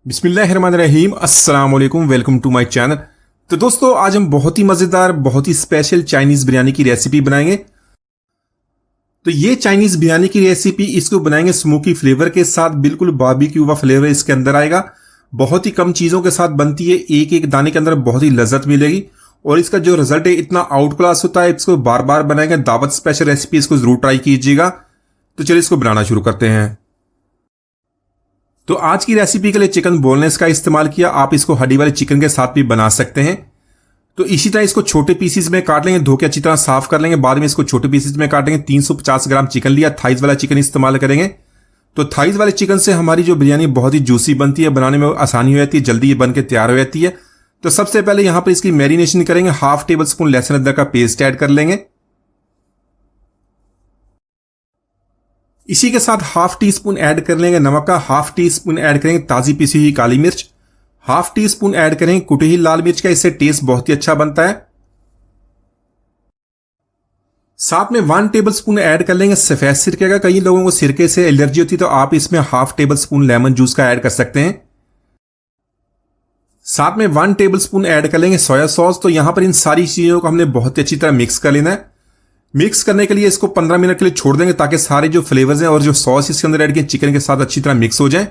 बिस्मिल्लाहिर्रहमानिर्रहीम, अस्सलाम वालेकुम, वेलकम टू माय चैनल। तो दोस्तों, आज हम बहुत ही मज़ेदार, बहुत ही स्पेशल चाइनीज़ बिरयानी की रेसिपी बनाएंगे। तो ये चाइनीज़ बिरयानी की रेसिपी इसको बनाएंगे स्मोकी फ्लेवर के साथ, बिल्कुल बारबेक्यू का फ्लेवर इसके अंदर आएगा। बहुत ही कम चीज़ों के साथ बनती है, एक एक दाने के अंदर बहुत ही लज्जत मिलेगी और इसका जो रिजल्ट है इतना आउट क्लास होता है। इसको बार बार बनाएंगे, दावत स्पेशल रेसिपी, इसको जरूर ट्राई कीजिएगा। तो चलिए इसको बनाना शुरू करते हैं। तो आज की रेसिपी के लिए चिकन बोनलेस का इस्तेमाल किया, आप इसको हड्डी वाले चिकन के साथ भी बना सकते हैं। तो इसी तरह इसको छोटे पीसेस में काट लेंगे, धो के अच्छी तरह साफ कर लेंगे, बाद में इसको छोटे पीसेस में काटेंगे। 350 ग्राम चिकन लिया, थाइज वाला चिकन इस्तेमाल करेंगे। तो थाइज वाले चिकन से हमारी जो बिरयानी बहुत ही जूसी बनती है, बनाने में आसानी हो जाती है, जल्दी ये बन के तैयार हो जाती है। तो सबसे पहले यहां पर इसकी मैरिनेशन करेंगे। 1/2 टेबल स्पून लहसुन अदरक का पेस्ट ऐड कर लेंगे। इसी के साथ 1/2 टी स्पून ऐड कर लेंगे नमक का, 1/2 टी स्पून ऐड करेंगे ताजी पिसी हुई काली मिर्च, 1/2 टी स्पून ऐड करेंगे कुटी हुई लाल मिर्च का, इससे टेस्ट बहुत ही अच्छा बनता है। साथ में 1 टेबल स्पून ऐड कर लेंगे सफेद सिरके का। कई लोगों को सिरके से एलर्जी होती है, तो आप इसमें 1/2 टेबल स्पून लेमन जूस का ऐड कर सकते हैं। साथ में 1 टेबल स्पून ऐड कर लेंगे सोया सॉस। तो यहां पर इन सारी चीजों को हमने बहुत ही अच्छी तरह मिक्स कर लेना है। मिक्स करने के लिए इसको 15 मिनट के लिए छोड़ देंगे, ताकि सारे जो फ्लेवर्स हैं और जो सॉस इसके अंदर ऐड किए चिकन के साथ अच्छी तरह मिक्स हो जाए।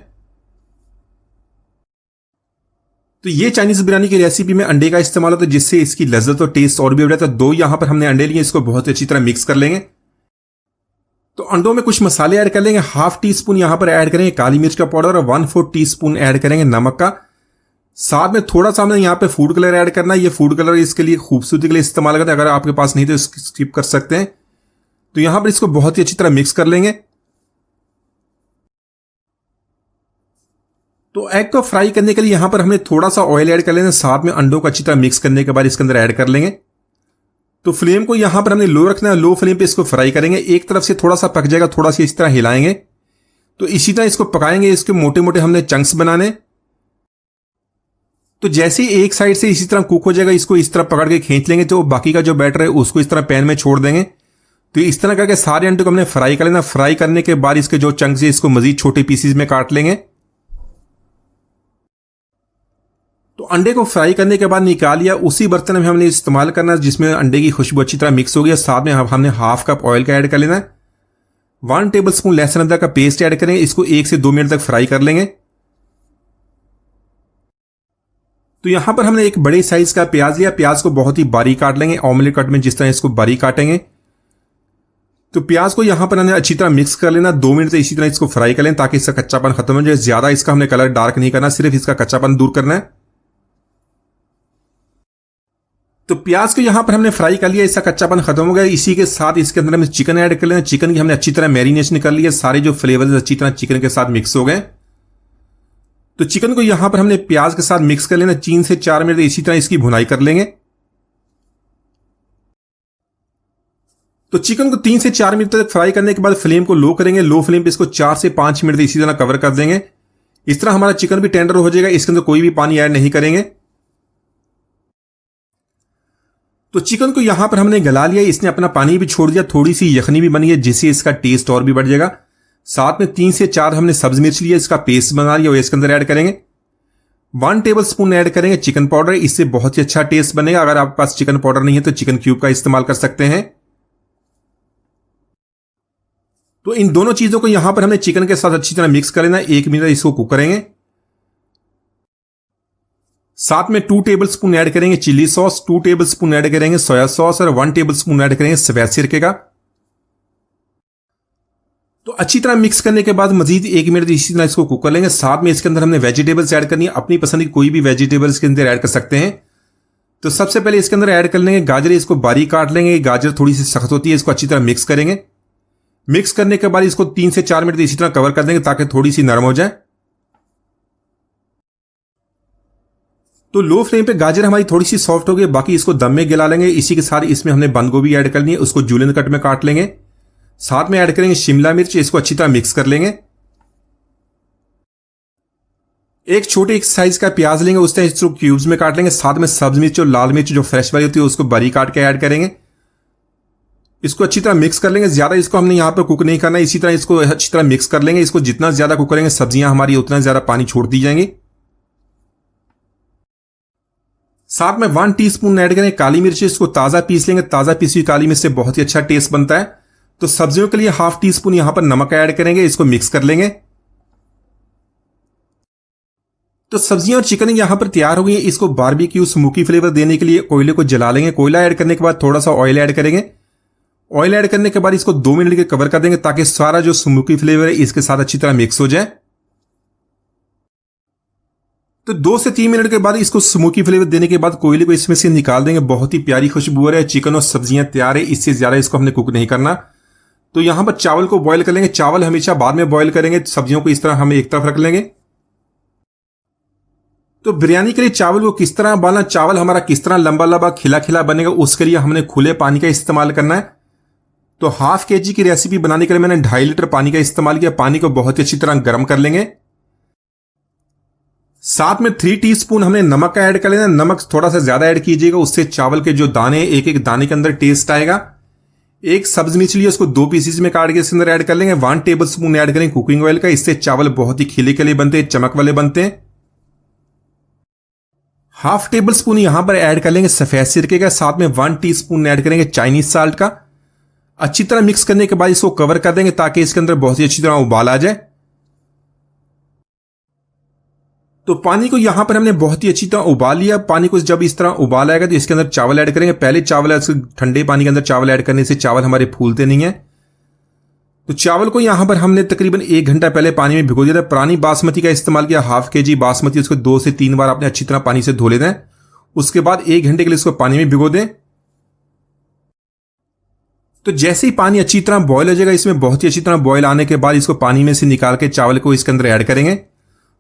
तो ये चाइनीज बिरयानी की रेसिपी में अंडे का इस्तेमाल होता है, जिससे इसकी लज्जत और टेस्ट और भी बढ़ जाता है। 2 यहां पर हमने अंडे लिए, इसको बहुत अच्छी तरह मिक्स कर लेंगे। तो अंडों में कुछ मसाले ऐड कर लेंगे। 1/2 टी स्पून यहां पर ऐड करेंगे काली मिर्च का पाउडर और 1/4 टी स्पून ऐड करेंगे नमक का। साथ में थोड़ा सा हमने यहाँ पे फूड कलर ऐड करना है। ये फूड कलर इसके लिए खूबसूरती के लिए इस्तेमाल करते हैं, अगर आपके पास नहीं तो स्किप कर सकते हैं। तो यहां पर इसको बहुत ही अच्छी तरह मिक्स कर लेंगे। तो एग को फ्राई करने के लिए यहां पर हमें थोड़ा सा ऑयल ऐड कर लेना, साथ में अंडों को अच्छी तरह मिक्स करने के बाद इसके अंदर ऐड कर लेंगे। तो फ्लेम को यहां पर हमने लो रखना है, लो फ्लेम पे इसको फ्राई करेंगे। एक तरफ से थोड़ा सा पक जाएगा, थोड़ा सा इस तरह हिलाएंगे। तो इसी तरह इसको पकाएंगे। इसके मोटे मोटे हमने चंक्स बनाने। तो जैसे ही एक साइड से इसी तरह कुक हो जाएगा, इसको इस तरह पकड़ के खींच लेंगे, तो बाकी का जो बैटर है उसको इस तरह पैन में छोड़ देंगे। तो इस तरह करके सारे अंडे को हमने फ्राई कर लेना। फ्राई करने के बाद इसके जो चंक्स है इसको मजीद छोटे पीसेस में काट लेंगे। तो अंडे को फ्राई करने के बाद निकाल लिया। उसी बर्तन में हमने इस्तेमाल करना है जिसमें अंडे की खुशबू अच्छी तरह मिक्स हो गई। साथ में हमने 1/2 कप ऑयल का ऐड कर लेना है। 1 टेबल स्पून लहसुन अदरक का पेस्ट ऐड करेंगे। इसको 1 से 2 मिनट तक फ्राई कर लेंगे। तो यहां पर हमने एक बड़े साइज का प्याज लिया। प्याज को बहुत ही बारीक काट लेंगे, ऑमलेट कट में जिस तरह इसको बारीक काटेंगे। तो प्याज को यहां पर हमने अच्छी तरह मिक्स कर लेना। 2 मिनट से इसी तरह इसको फ्राई कर लें, ताकि इसका कच्चापन खत्म हो जाए। ज्यादा इसका हमने कलर डार्क नहीं करना, सिर्फ इसका कच्चापन दूर करना है। तो प्याज को यहां पर हमने फ्राई कर लिया, इसका कच्चापन खत्म हो गया। इसी के साथ इसके अंदर हमें चिकन ऐड कर लेना। चिकन की हमने अच्छी तरह मैरिनेशन कर लिया, सारे जो फ्लेवर्स अच्छी तरह चिकन के साथ मिक्स हो गए। तो चिकन को यहां पर हमने प्याज के साथ मिक्स कर लेना। 3 से 4 मिनट इसी तरह इसकी भुनाई कर लेंगे। तो चिकन को 3 से 4 मिनट तक फ्राई करने के बाद फ्लेम को लो करेंगे। लो फ्लेम पे इसको 4 से 5 मिनट इसी तरह कवर कर देंगे। इस तरह हमारा चिकन भी टेंडर हो जाएगा। इसके अंदर कोई भी पानी ऐड नहीं करेंगे। तो चिकन को यहां पर हमने गला लिया, इसने अपना पानी भी छोड़ दिया, थोड़ी सी यखनी भी बनी है, जिससे इसका टेस्ट और भी बढ़ जाएगा। साथ में 3 से 4 हमने सब्ज मिर्च लिया, इसका पेस्ट बना लिया, वो इसके अंदर ऐड करेंगे। 1 टेबल स्पून ऐड करेंगे चिकन पाउडर, इससे बहुत ही अच्छा टेस्ट बनेगा। अगर आपके पास चिकन पाउडर नहीं है तो चिकन क्यूब का इस्तेमाल कर सकते हैं। तो इन दोनों चीजों को यहां पर हमने चिकन के साथ अच्छी तरह मिक्स कर लेना। 1 मिनट इसको कुक करेंगे। साथ में 2 टेबल स्पून ऐड करेंगे chilli sauce, 2 tablespoon add करेंगे सोया सॉस और 1 टेबल स्पून ऐड करेंगे सफेद सिरके का। तो अच्छी तरह मिक्स करने के बाद मजीद 1 मिनट इसी तरह इसको कुक कर लेंगे। साथ में इसके अंदर हमने वेजिटेबल्स ऐड करनी है, अपनी पसंद की कोई भी वेजिटेबल्स के अंदर ऐड कर सकते हैं। तो सबसे पहले इसके अंदर ऐड कर लेंगे गाजर, इसको बारीक काट लेंगे। गाजर थोड़ी सी सख्त होती है, इसको अच्छी तरह मिक्स करेंगे। मिक्स करने के बाद इसको 3 से 4 मिनट इसी तरह कवर कर देंगे, ताकि थोड़ी सी नरम हो जाए। तो लो फ्लेम पे गाजर हमारी थोड़ी सी सॉफ्ट हो गई, बाकी इसको दम में गिला लेंगे। इसी के साथ इसमें हमने बंद गोभी ऐड करनी है, उसको जूलियन कट में काट लेंगे। साथ में ऐड करेंगे शिमला मिर्च, इसको अच्छी तरह मिक्स कर लेंगे। एक छोटे एक साइज का प्याज लेंगे, उस तरह इसको क्यूब्स में काट लेंगे। साथ में सब्ज मिर्च और लाल मिर्च जो फ्रेश वाली होती है उसको बारीक काट के ऐड करेंगे। इसको अच्छी तरह मिक्स कर लेंगे। ज्यादा इसको हमने यहां पर कुक नहीं करना है, इसी तरह इसको अच्छी तरह मिक्स कर लेंगे। इसको जितना ज्यादा कुक करेंगे सब्जियां हमारी उतना ज्यादा पानी छोड़ती जाएंगी। साथ में 1 टीस्पून ऐड करेंगे काली मिर्च, इसको ताजा पीस लेंगे। ताजा पीसी हुई काली मिर्च से बहुत ही अच्छा टेस्ट बनता है। तो सब्जियों के लिए ½ टीस्पून यहां पर नमक ऐड करेंगे, इसको मिक्स कर लेंगे। तो सब्जियां और चिकन यहां पर तैयार हो गई है। इसको बारबेक्यू स्मोकी फ्लेवर देने के लिए कोयले को जला लेंगे। कोयला ऐड करने के बाद थोड़ा सा ऑयल ऐड करेंगे। ऑयल ऐड करने के बाद इसको 2 मिनट के कवर कर देंगे ताकि सारा जो स्मोकी फ्लेवर है इसके साथ अच्छी तरह मिक्स हो जाए। तो 2 से 3 मिनट के बाद इसको स्मोकी फ्लेवर देने के बाद कोयले को इसमें से निकाल देंगे। बहुत ही प्यारी खुशबू आ रही है। चिकन और सब्जियां तैयार है, इससे ज्यादा इसको हमने कुक नहीं करना। तो यहां पर चावल को बॉईल कर लेंगे। चावल हमेशा बाद में बॉईल करेंगे। सब्जियों को इस तरह हम एक तरफ रख लेंगे। तो बिरयानी के लिए चावल को किस तरह उबालना, चावल हमारा किस तरह लंबा लंबा खिला खिला बनेगा, उसके लिए हमने खुले पानी का इस्तेमाल करना है। तो ½ kg की रेसिपी बनाने के लिए मैंने 2.5 लीटर पानी का इस्तेमाल किया। पानी को बहुत ही अच्छी तरह गर्म कर लेंगे। साथ में 3 टीस्पून हमने नमक का ऐड कर लेना। नमक थोड़ा सा ज्यादा ऐड कीजिएगा, उससे चावल के जो दाने एक एक दाने के अंदर टेस्ट आएगा। एक सब्ज मिर्च लिया, उसको 2 पीसेस में काट के इसके अंदर ऐड कर लेंगे। 1 टेबल स्पून ऐड करेंगे कुकिंग ऑयल का, इससे चावल बहुत ही खिले खिले बनते हैं, चमक वाले बनते हैं। ½ टेबल स्पून यहां पर ऐड कर लेंगे सफेद सिरके का। साथ में 1 टीस्पून ऐड करेंगे चाइनीज साल्ट का। अच्छी तरह मिक्स करने के बाद इसको कवर कर देंगे ताकि इसके अंदर बहुत ही अच्छी तरह उबाल आ जाए। तो पानी को यहां पर हमने बहुत ही अच्छी तरह उबाल लिया। पानी को जब इस तरह उबाल आएगा तो इसके अंदर चावल ऐड करेंगे। पहले चावल, ठंडे पानी के अंदर चावल ऐड करने से चावल हमारे फूलते नहीं है। तो चावल को यहां पर हमने तकरीबन 1 घंटा पहले पानी में भिगो दिया था। पुरानी बासमती का इस्तेमाल किया। ½ kg बासमती, उसको 2 से 3 बार आपने अच्छी तरह पानी से धो लेना है। उसके बाद 1 घंटे के लिए इसको पानी में भिगो दें। तो जैसे ही पानी अच्छी तरह बॉयल हो जाएगा, इसमें बहुत ही अच्छी तरह बॉयल आने के बाद इसको पानी में से निकाल के चावल को इसके अंदर ऐड करेंगे।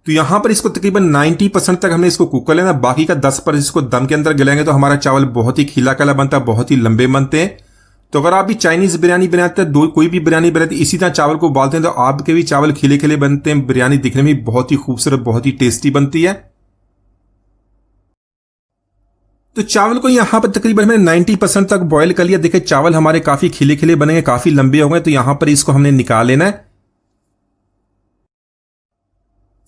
तो यहां पर इसको तकरीबन 90% तक हमने इसको कुक कर लेना। बाकी का 10% इसको दम के अंदर गलाएंगे तो हमारा चावल बहुत ही खिला खिला बनता है, बहुत ही लंबे बनते हैं। तो अगर आप भी चाइनीज बिरयानी बनाते हैं, कोई भी बिरयानी बनाते हैं, इसी तरह चावल को उबालते हैं तो आपके भी चावल खिले खिले बनते हैं। बिरयानी दिखने में बहुत ही खूबसूरत, बहुत ही टेस्टी बनती है। तो चावल को यहां पर तकरीबन हमने 90% तक बॉयल कर लिया। देखिए चावल हमारे काफी खिले खिले बनेंगे, काफी लंबे हो गए। तो यहां पर इसको हमने निकाल लेना है।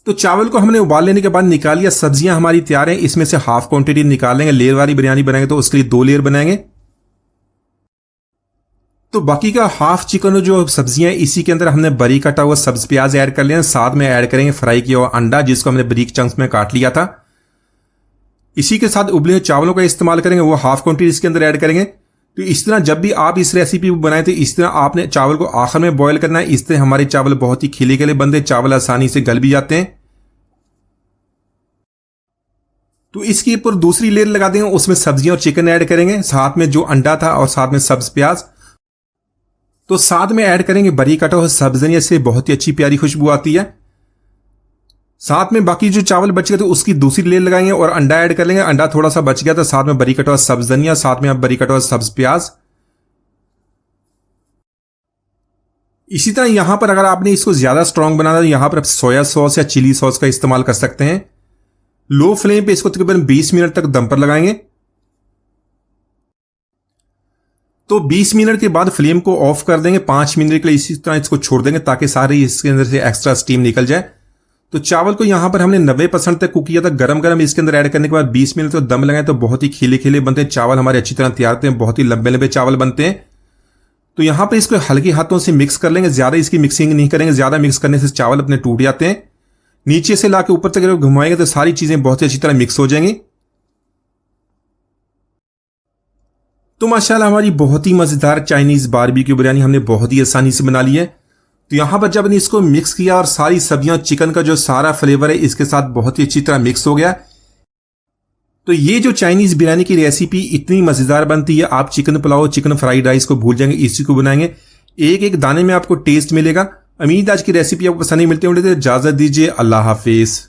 तो चावल को हमने उबाल लेने के बाद निकाल लिया। सब्जियां हमारी तैयार हैं, इसमें से हाफ क्वांटिटी निकाल लेंगे। लेयर वाली बिरयानी बनाएंगे तो उसके लिए 2 लेयर बनाएंगे। तो बाकी का हाफ चिकन और जो सब्जियां इसी के अंदर हमने बारीक कटा हुआ सब्ज प्याज ऐड कर लिया। साथ में ऐड करेंगे फ्राई किया हुआ अंडा, जिसको हमने बारीक चंक्स में काट लिया था। इसी के साथ उबले हुए चावलों का इस्तेमाल करेंगे, वो हाफ क्वांटिटी इसके अंदर ऐड करेंगे। तो इस तरह जब भी आप इस रेसिपी को बनाए तो इस तरह आपने चावल को आखिर में बॉयल करना है। इस तरह हमारे चावल बहुत ही खिले खिले बनते हैं, चावल आसानी से गल भी जाते हैं। तो इसके ऊपर दूसरी लेयर लगा देंगे, उसमें सब्जियां और चिकन ऐड करेंगे, साथ में जो अंडा था और साथ में सब्ज प्याज। तो साथ में ऐड करेंगे बारीक कटा हुआ सब्ज धनिया, से बहुत ही अच्छी प्यारी खुशबू आती है। साथ में बाकी जो चावल बच गए तो उसकी दूसरी लेयर लगाएंगे और अंडा ऐड कर लेंगे। अंडा थोड़ा सा बच गया था, साथ में बारीक कटा हुआ सब्ज धनिया, साथ में आप बारीक कटा हुआ सब्ज प्याज। इसी तरह यहां पर अगर आपने इसको ज्यादा स्ट्रांग बनाना है तो यहां पर आप सोया सॉस या चिली सॉस का इस्तेमाल कर सकते हैं। लो फ्लेम पे इसको तकरीबन 20 मिनट तक दम पर लगाएंगे। तो 20 मिनट के बाद फ्लेम को ऑफ कर देंगे। 5 मिनट के लिए इसी तरह इसको छोड़ देंगे ताकि सारी इसके अंदर से एक्स्ट्रा स्टीम निकल जाए। तो चावल को यहां पर हमने 90% तक कुक किया था। गरम गरम इसके अंदर ऐड करने के बाद 20 मिनट तक दम लगाए तो बहुत ही खिले खिले बनते हैं चावल, हमारे अच्छी तरह तैयार होते हैं, बहुत ही लंबे लंबे चावल बनते हैं। तो यहां पर इसको हल्के हाथों से मिक्स कर लेंगे, ज्यादा इसकी मिक्सिंग नहीं करेंगे। ज्यादा मिक्स करने से चावल अपने टूट जाते हैं। नीचे से लाके ऊपर तक घुमाएंगे तो सारी चीजें बहुत ही अच्छी तरह मिक्स हो जाएंगी। तो माशाल्लाह हमारी बहुत ही मजेदार चाइनीज बारबेक्यू बिरयानी हमने बहुत ही आसानी से बना ली है। तो यहां पर जब इसको मिक्स किया और सारी सब्जियां, चिकन का जो सारा फ्लेवर है इसके साथ बहुत ही अच्छी तरह मिक्स हो गया। तो ये जो चाइनीज बिरयानी की रेसिपी इतनी मजेदार बनती है, आप chicken pulao, chicken fried rice को भूल जाएंगे, इसी को बनाएंगे। एक एक दाने में आपको टेस्ट मिलेगा। उम्मीद आज की रेसिपी आपको पसंद नहीं मिलती होगी तो इजाजत दीजिए। अल्लाह हाफिज।